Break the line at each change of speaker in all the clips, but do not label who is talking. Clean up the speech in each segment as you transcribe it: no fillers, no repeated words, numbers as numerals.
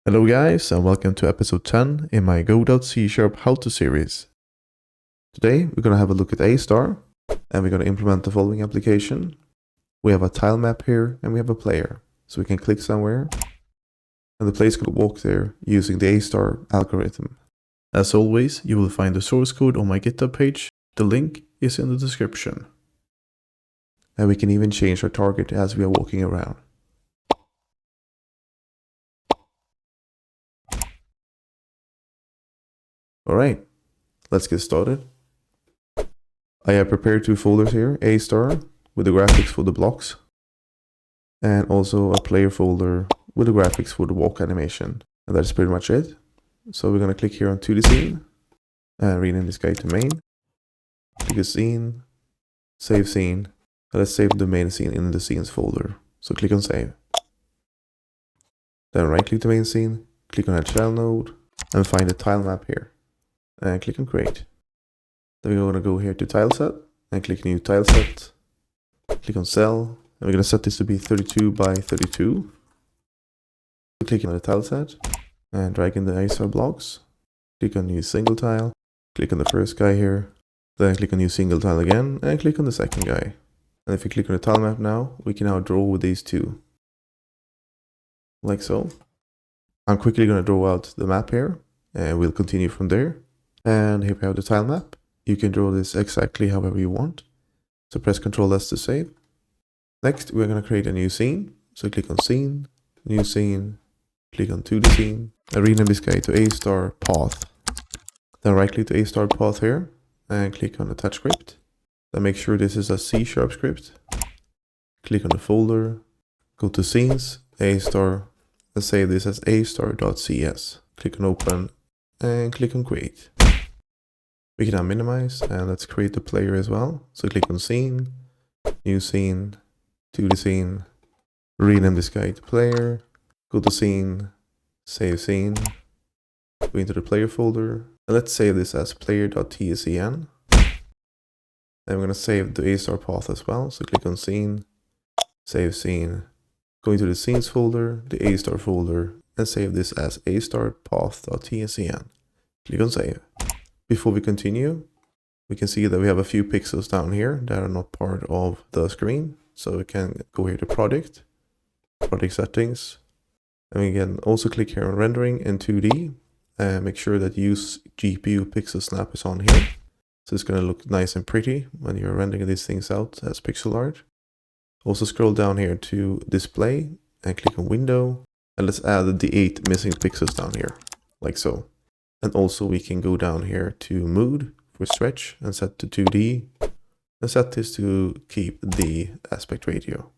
Hello guys, and welcome to episode 10 in my Godot C# how-to series. Today we're going to have a look at A star, and we're going to implement the following application. We have a tile map here, and we have a player. So we can click somewhere, and the player is going to walk there using the A star algorithm. As always, you will find the source code on my GitHub page. The link is in the description. And we can even change our target as we are walking around. Alright, let's get started. I have prepared two folders here, A star with the graphics for the blocks, and also a player folder with the graphics for the walk animation. And that's pretty much it. So we're going to click here on 2D scene, and rename this guy to main. Click a scene, save scene, and let's save the main scene in the scenes folder. So click on save. Then right click the main scene, click on add shell node, and find the tile map here. And click on create. Then we're going to go here to tile set and click new tile set. Click on cell, and we're going to set this to be 32 by 32. Click on the tile set and drag in the A star blocks. Click on new single tile. Click on the first guy here. Then click on new single tile again and click on the second guy. And if you click on the tile map now, we can now draw with these two. Like so. I'm quickly going to draw out the map here, and we'll continue from there. And here we have the tile map. You can draw this exactly however you want. So press Ctrl S to save. Next, we're going to create a new scene. So click on scene, new scene, click on 2D scene, and rename this guy to A star path. Then right click to A star path here and click on attach script. Then make sure this is a C# script. Click on the folder, go to scenes, A star, and save this as astar.cs. Click on open and click on create. We can now minimize, and let's create the player as well. So click on scene, new scene, 2D scene, rename this guy to player, go to scene, save scene, go into the player folder, and let's save this as player.tscn. Then we're going to save the A star path as well. So click on scene, save scene, go into the scenes folder, the A star folder, and save this as astarpath.tscn. Click on save. Before we continue, we can see that we have a few pixels down here that are not part of the screen. So we can go here to project settings, and we can also click here on rendering in 2D and make sure that use GPU pixel snap is on here. So it's going to look nice and pretty when you're rendering these things out as pixel art. Also scroll down here to display and click on window, and let's add the 8 missing pixels down here, like so. And also we can go down here to mood for stretch and set to 2D, and set this to keep the aspect ratio,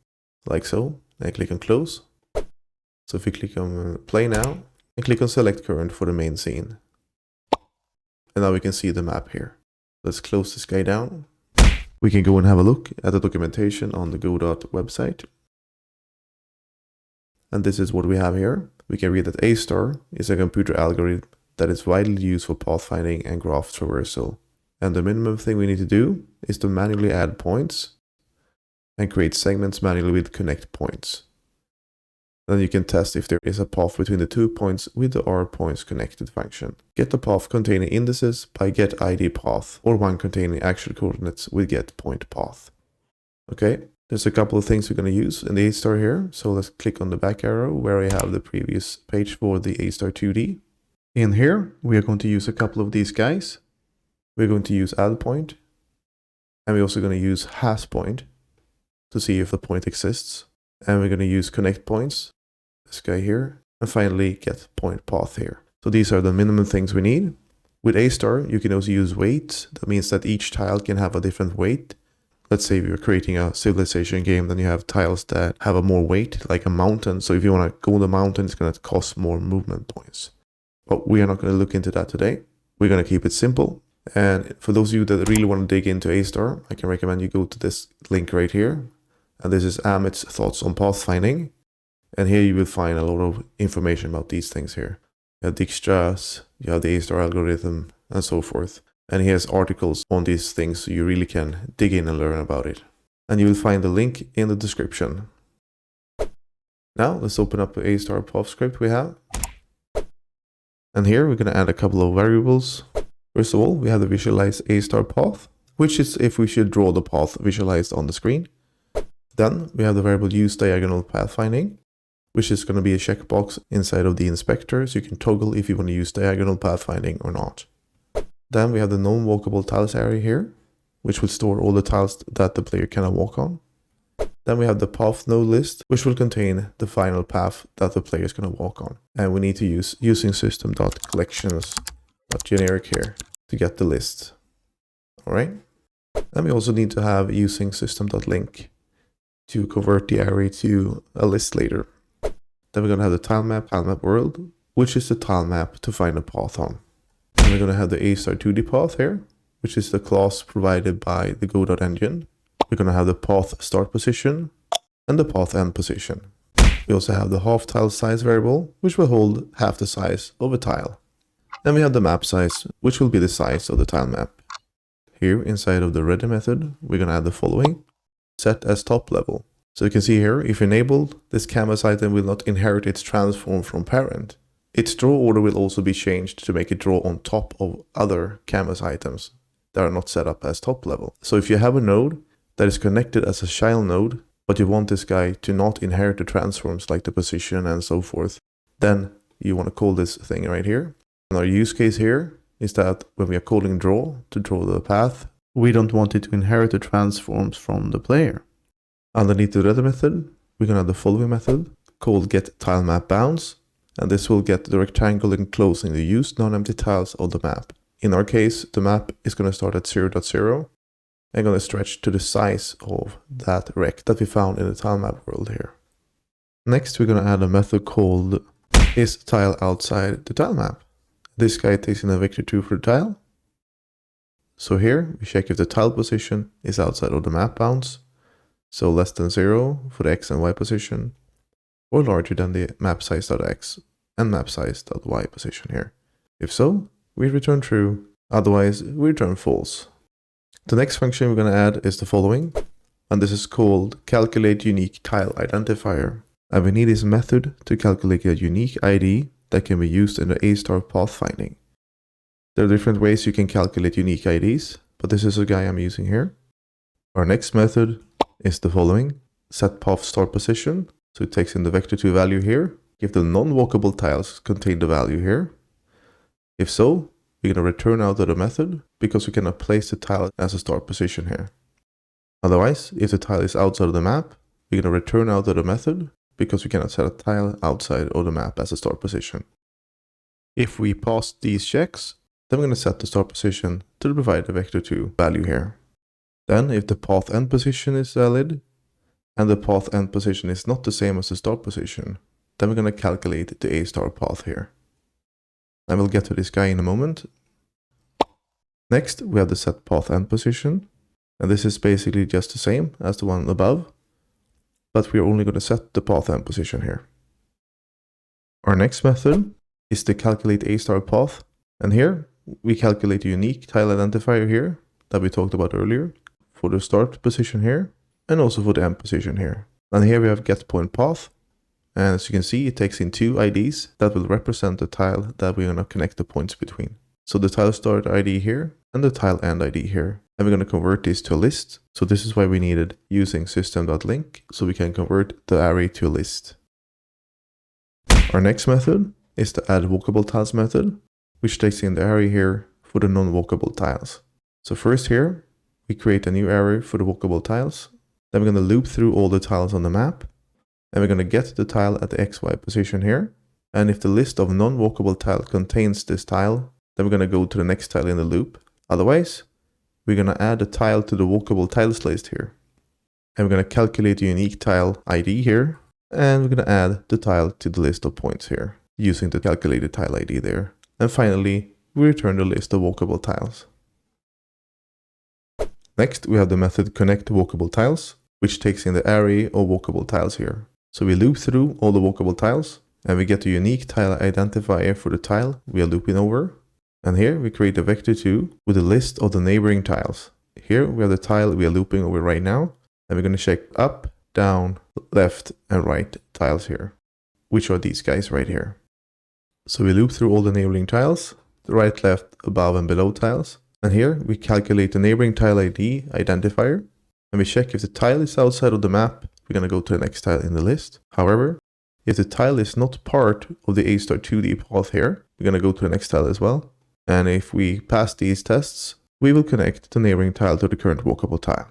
like so, and click on close. So if we click on play now, and click on select current for the main scene. And now we can see the map here. Let's close this guy down. We can go and have a look at the documentation on the Godot website. And this is what we have here. We can read that A star is a computer algorithm that is widely used for pathfinding and graph traversal. And the minimum thing we need to do is to manually add points and create segments manually with connect points. Then you can test if there is a path between the 2 points with the rPointsConnected function. Get the path containing indices by getIdPath, or one containing actual coordinates with getPointPath. Okay, there's a couple of things we're going to use in the A star here. So let's click on the back arrow where I have the previous page for the A star 2D. In here, we are going to use a couple of these guys. We're going to use addPoint, and we're also going to use hasPoint to see if the point exists. And we're going to use connect points, this guy here, and finally get point path here. So these are the minimum things we need. With A star, you can also use weight. That means that each tile can have a different weight. Let's say you're creating a civilization game, then you have tiles that have a more weight, like a mountain. So if you want to go on the mountain, it's going to cost more movement points. But we are not going to look into that today. We're going to keep it simple. And for those of you that really want to dig into A star, I can recommend you go to this link right here. And this is Amit's thoughts on pathfinding. And here you will find a lot of information about these things here. You have Dijkstra's, you have the A star algorithm, and so forth. And he has articles on these things, so you really can dig in and learn about it. And you will find the link in the description. Now let's open up the A star path script we have. And here we're going to add a couple of variables. First of all, we have the visualize A star path, which is if we should draw the path visualized on the screen. Then we have the variable use diagonal pathfinding, which is going to be a checkbox inside of the inspector, so you can toggle if you want to use diagonal pathfinding or not. Then we have the non-walkable tiles area here, which will store all the tiles that the player cannot walk on. Then we have the path node list, which will contain the final path that the player is going to walk on. And we need to use using system.collections.generic here to get the list. All right. Then we also need to have using system.link to convert the array to a list later. Then we're going to have the tile map world, which is the tile map to find a path on. And we're going to have the A star 2D path here, which is the class provided by the Godot engine. We're going to have the path start position and the path end position. We also have the half tile size variable, which will hold half the size of a tile. Then we have the map size, which will be the size of the tile map. Here inside of the ready method, we're going to add the following: set as top level. So you can see here, if enabled, this canvas item will not inherit its transform from parent. Its draw order will also be changed to make it draw on top of other canvas items that are not set up as top level. So if you have a node that is connected as a child node, but you want this guy to not inherit the transforms like the position and so forth, then you want to call this thing right here. And our use case here is that when we are calling draw to draw the path, we don't want it to inherit the transforms from the player. Underneath the ready method, we're going to have the following method called getTileMapBounds, and this will get the rectangle enclosing the used non-empty tiles of the map. In our case, the map is going to start at 0.0 and going to stretch to the size of that rect that we found in the tilemap world here. Next, we're going to add a method called isTileOutside the tilemap. This guy takes in a vector2 for the tile. So here we check if the tile position is outside of the map bounds, so less than 0 for the x and y position, or larger than the map size.x and map size.y position here. If so, we return true, otherwise we return false. The next function we're going to add is the following, and this is called calculate unique tile identifier. And we need this method to calculate a unique ID that can be used in the A star pathfinding. There are different ways you can calculate unique IDs, but this is a guy I'm using here. Our next method is the following: set path start position. So it takes in the vector2 value here. If the non-walkable tiles contain the value here. If so, we're going to return out of the method because we cannot place the tile as a start position here. Otherwise, if the tile is outside of the map, we're going to return out of the method because we cannot set a tile outside of the map as a start position. If we pass these checks, then we're going to set the start position to the provided vector2 value here. Then if the path end position is valid, and the path end position is not the same as the start position, then we're going to calculate the A star path here. And we'll get to this guy in a moment. Next, we have the set path end position, and this is basically just the same as the one above, but we're only going to set the path end position here. Our next method is to calculate A star path, and here we calculate a unique tile identifier here that we talked about earlier for the start position here and also for the end position here. And here we have getPointPath, and as you can see, it takes in two IDs that will represent the tile that we're going to connect the points between. So the tile start ID here and the tile end ID here. And we're going to convert this to a list. So this is why we needed using system.link, so we can convert the array to a list. Our next method is the add walkable tiles method, which takes in the array here for the non-walkable tiles. So first here, we create a new array for the walkable tiles. Then we're going to loop through all the tiles on the map. And we're going to get the tile at the XY position here. And if the list of non-walkable tile contains this tile, then we're going to go to the next tile in the loop. Otherwise, we're going to add a tile to the walkable tiles list here. And we're going to calculate the unique tile ID here. And we're going to add the tile to the list of points here, using the calculated tile ID there. And finally, we return the list of walkable tiles. Next, we have the method connect walkable tiles, which takes in the array of walkable tiles here. So we loop through all the walkable tiles, and we get a unique tile identifier for the tile we are looping over. And here we create a vector2 with a list of the neighboring tiles. Here we have the tile we are looping over right now, and we're going to check up, down, left, and right tiles here, which are these guys right here. So we loop through all the neighboring tiles, the right, left, above and below tiles. And here we calculate the neighboring tile ID identifier. And we check if the tile is outside of the map, we're going to go to the next tile in the list. However, if the tile is not part of the A*2D path here, we're going to go to the next tile as well. And if we pass these tests, we will connect the neighboring tile to the current walkable tile.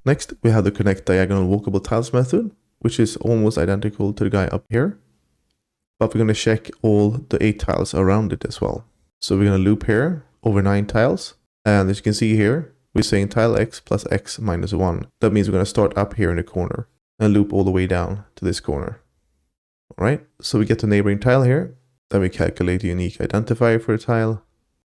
Next, we have the connect diagonal walkable tiles method, which is almost identical to the guy up here. But we're going to check all the 8 tiles around it as well. So we're going to loop here over 9 tiles. And as you can see here, we're saying tile x plus x minus 1. That means we're going to start up here in the corner and loop all the way down to this corner. Alright, so we get the neighboring tile here. Then we calculate the unique identifier for the tile.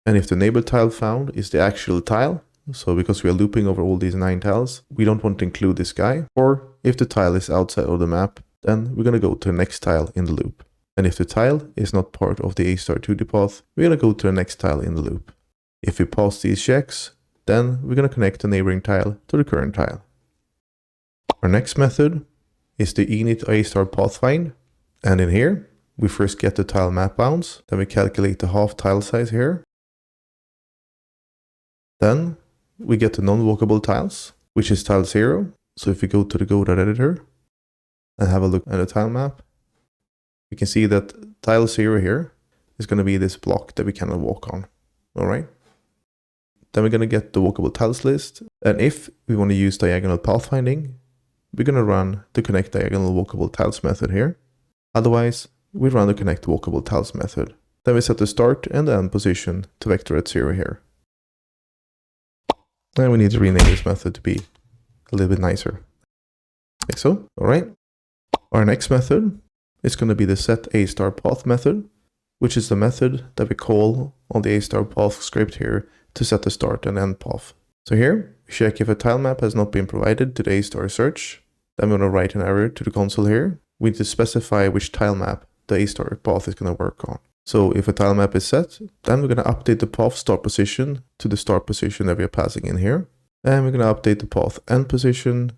And if the neighbor tile found is the actual tile, so because we are looping over all these 9 tiles, we don't want to include this guy. Or if the tile is outside of the map, then we're going to go to the next tile in the loop. And if the tile is not part of the A*2D path, we're going to go to the next tile in the loop. If we pass these checks, then we're going to connect the neighboring tile to the current tile. Our next method is the init A* pathfind. And in here, we first get the tile map bounds. Then we calculate the half tile size here. Then we get the non-walkable tiles, which is tile 0. So if we go to the Godot editor and have a look at the tile map, we can see that tile 0 here is going to be this block that we cannot walk on. Alright. Then we're going to get the walkable tiles list. And if we want to use diagonal pathfinding, we're going to run the connect diagonal walkable tiles method here. Otherwise, we run the connect walkable tiles method. Then we set the start and the end position to vector at 0 here. And we need to rename this method to be a little bit nicer. Like so. Alright. Our next method is going to be the set A*path method, which is the method that we call on the A*path script here to set the start and end path. So here, we check if a tile map has not been provided to the A* search. Then we're going to write an error to the console here. We need to specify which tile map the A* path is going to work on. So if a tile map is set, then we're going to update the path start position to the start position that we are passing in here. And we're going to update the path end position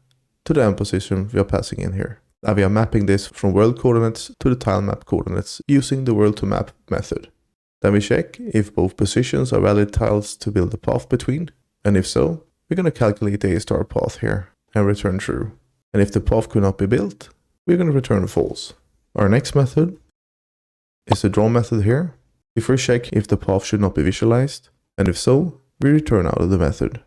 to the end position we are passing in here. And we are mapping this from world coordinates to the tile map coordinates using the world to map method. Then we check if both positions are valid tiles to build a path between. And if so, we're going to calculate the A* path here and return true. And if the path could not be built, we're going to return false. Our next method is the draw method here. We first check if the path should not be visualized, and if so, we return out of the method.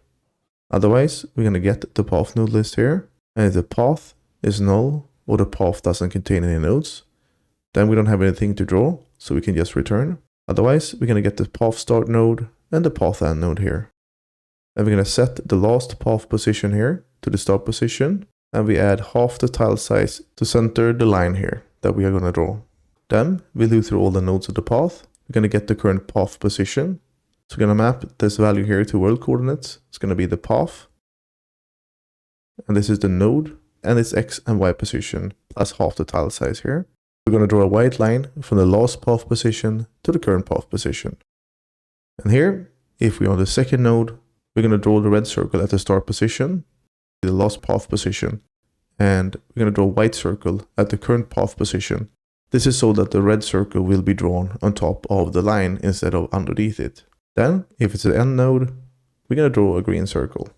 Otherwise, we're going to get the path node list here, and if the path is null or the path doesn't contain any nodes, then we don't have anything to draw, so we can just return. Otherwise, we're going to get the path start node and the path end node here. And we're going to set the last path position here to the start position, and we add half the tile size to center the line here that we are going to draw. Then we loop through all the nodes of the path. We're going to get the current path position. So we're going to map this value here to world coordinates. It's going to be the path. And this is the node and its x and y position plus half the tile size here. We're going to draw a white line from the last path position to the current path position. And here, if we're on the second node, we're going to draw the red circle at the start position, the last path position. And we're going to draw a white circle at the current path position. This is so that the red circle will be drawn on top of the line instead of underneath it. Then, if it's an end node, we're going to draw a green circle.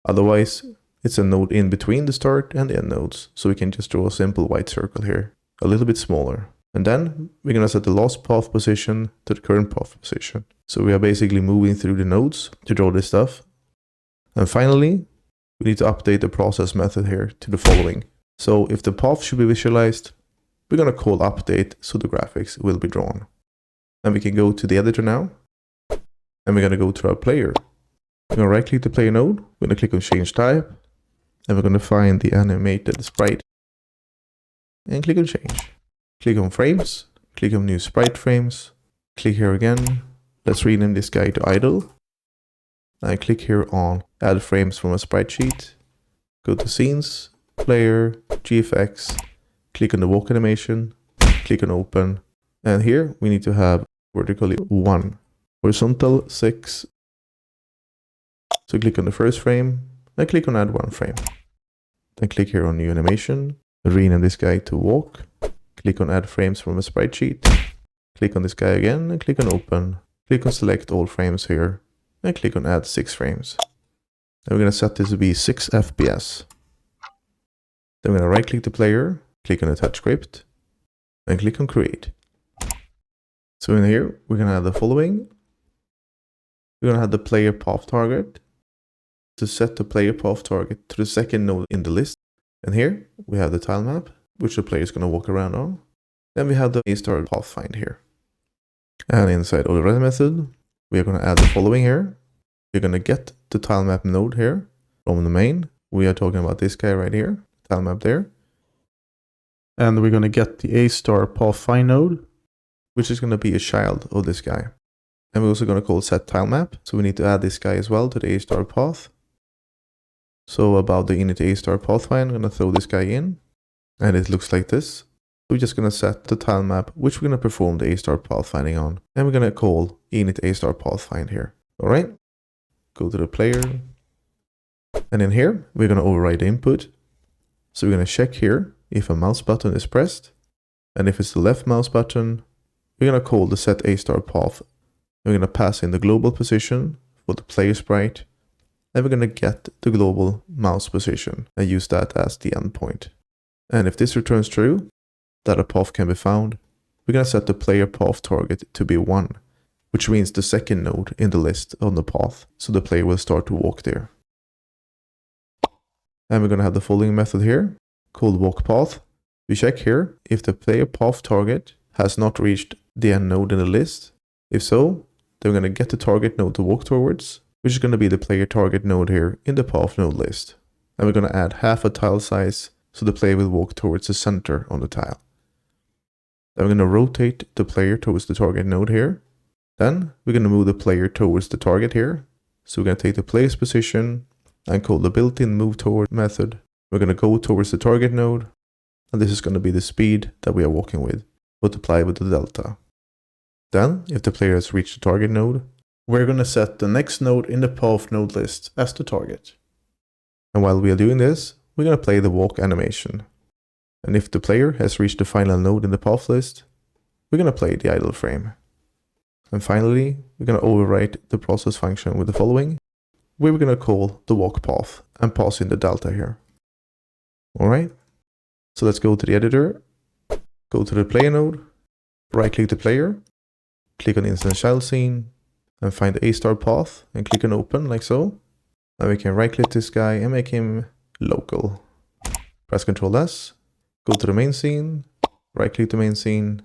Otherwise, it's a node in between the start and the end nodes, so we can just draw a simple white circle here, a little bit smaller. And then, we're going to set the last path position to the current path position. So we are basically moving through the nodes to draw this stuff. And finally, we need to update the process method here to the following. So if the path should be visualized, we're going to call update so the graphics will be drawn. And we can go to the editor now. And we're going to go to our player. We're going to right click the player node. We're going to click on change type. And we're going to find the animated sprite. And click on change. Click on frames. Click on new sprite frames. Click here again. Let's rename this guy to idle. And click here on add frames from a sprite sheet. Go to scenes, player, GFX. Click on the walk animation, click on open, and here we need to have vertically 1, horizontal 6. So click on the first frame, and click on add 1 frame. Then click here on new animation, rename this guy to walk, click on add frames from a sprite sheet, click on this guy again and click on open. Click on select all frames here and click on add 6 frames. Then we're going to set this to be 6 FPS. Then we're going to right click the player, click on attach script and click on create. So in here, we're going to have the following. We're going to have the player path target to set the player path target to the second node in the list. And here we have the tile map, which the player is going to walk around on. Then we have the A-star pathfind here. And inside of the red method, we are going to add the following here. We're going to get the tile map node here from the main. We are talking about this guy right here, tile map there. And we're going to get the A-star pathfind node, which is going to be a child of this guy. And we're also going to call set tile map. So we need to add this guy as well to the A-star path. So about the init A-star pathfind, I'm going to throw this guy in. And it looks like this. We're just going to set the tile map, which we're going to perform the A-star pathfinding on. And we're going to call init A-star pathfind here. All right. Go to the player. And in here, we're going to override the input. So we're going to check here if a mouse button is pressed. And if it's the left mouse button, we're going to call the set A-star path. We're going to pass in the global position for the player sprite. And we're going to get the global mouse position and use that as the endpoint. And if this returns true, that a path can be found, we're going to set the player path target to be 1, which means the second node in the list on the path, so the player will start to walk there. And we're going to have the following method here, called walk path. We check here if the player path target has not reached the end node in the list. If so, then we're going to get the target node to walk towards, which is going to be the player target node here in the path node list. And we're going to add half a tile size so the player will walk towards the center on the tile. Then we're going to rotate the player towards the target node here. Then we're going to move the player towards the target here. So we're going to take the player's position and call the built-in move toward method. We're going to go towards the target node. And this is going to be the speed that we are walking with, multiplied with the delta. Then, if the player has reached the target node, we're going to set the next node in the path node list as the target. And while we are doing this, we're going to play the walk animation. And if the player has reached the final node in the path list, we're going to play the idle frame. And finally, we're going to overwrite the process function with the following, where we're going to call the walk path and pass in the delta here. Alright, so let's go to the editor, go to the player node, right click the player, click on instance child scene, and find the A-star path and click on open like so. Now we can right click this guy and make him local. Press Ctrl S. Go to the main scene, right click the main scene,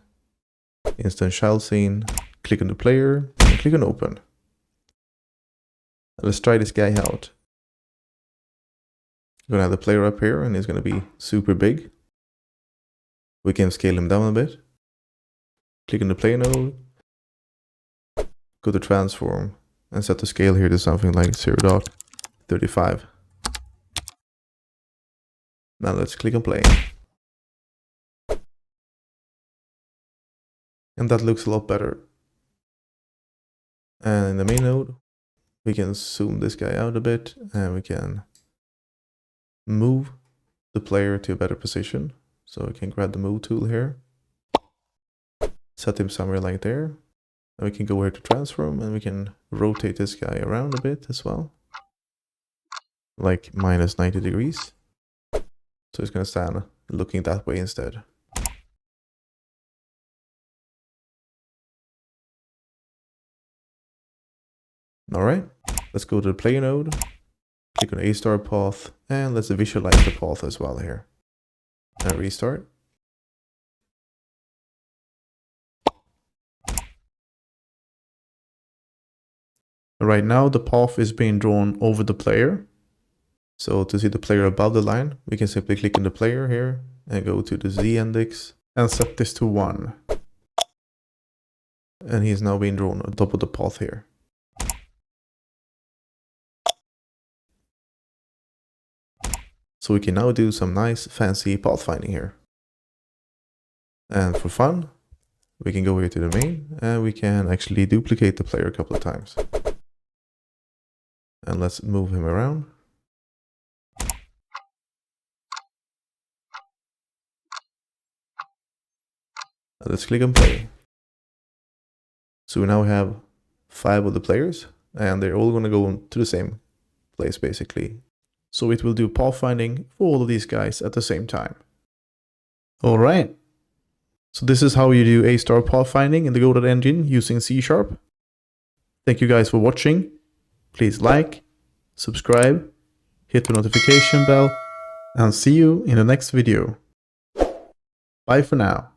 instance child scene, click on the player, and click on open. Let's try this guy out. We're going to have the player up here and he's going to be super big. We can scale him down a bit. Click on the player node, go to transform and set the scale here to something like 0.35. Now let's click on play. And that looks a lot better. And in the main node, we can zoom this guy out a bit and we can move the player to a better position. So we can grab the move tool here, set him somewhere like there. And we can go here to transform and we can rotate this guy around a bit as well. Like minus 90 degrees. So it's going to stand looking that way instead. Alright, let's go to the player node, click on A-star path, and let's visualize the path as well here. And restart. Right now the path is being drawn over the player. So to see the player above the line, we can simply click on the player here and go to the Z index and set this to 1. And he's now being drawn on top of the path here. So we can now do some nice fancy pathfinding here. And for fun, we can go here to the main and we can actually duplicate the player a couple of times. And let's move him around. Let's click on play. So we now have 5 of the players, and they're all going to go to the same place basically. So it will do pathfinding for all of these guys at the same time. Alright, so this is how you do A-star pathfinding in the Godot engine using C#. Thank you guys for watching. Please like, subscribe, hit the notification bell, and see you in the next video. Bye for now.